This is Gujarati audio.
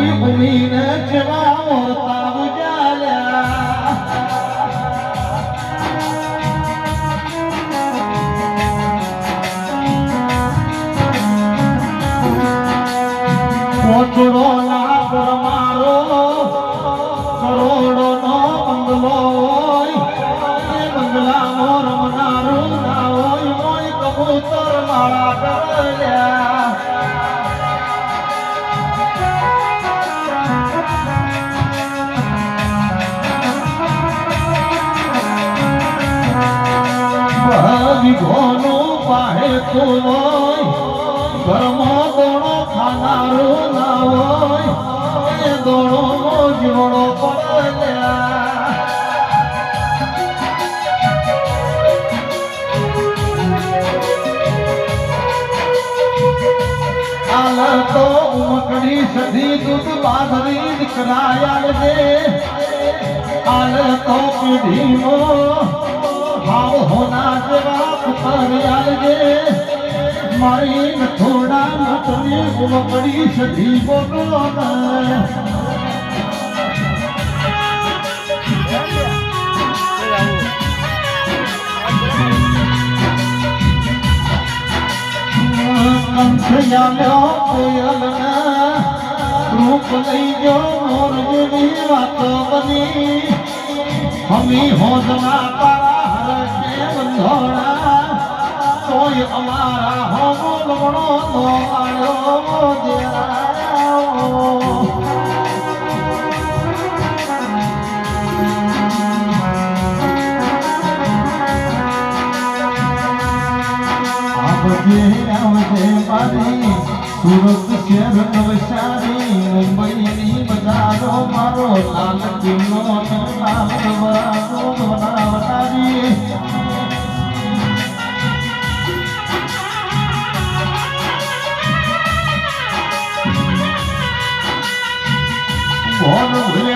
મારી ભૂમિને જેવા મોરતા ઉજાલ્યા કોચડો ના પર મારો કરોડો નો બંગલો હોય એ બંગલામાં રમનારું ના હોય મોય કબૂતર માળા કરલ્યા વિઘોનું પાહે તું હોય ઘરમાં દોણો ખાનારું ના હોય એ દોણો નો જીવડો પડ્યા આલ તો ઉમકડી સધી દૂધ બાંધરી દીકરાયા દે આલ તો પીઢીનો ભાવ હોના જેવા પુત્ર આલજે મારી થોડા નટની ઉમકડી સધી બોલો કંઠયાલ્યો કોયલના રૂપ લઈ ગયો મોર જેવી વાતો બની હમી હોદના પારા હરકે બંધોણા કોઈ અમારા હોમો લમણો નો આયો દેરાઓ આવજે મારી સુરત શહેર નવસારી મુંબઈની બજારો મારો લાલ કિલ્લો બનાવનારી ભોન ભૂલે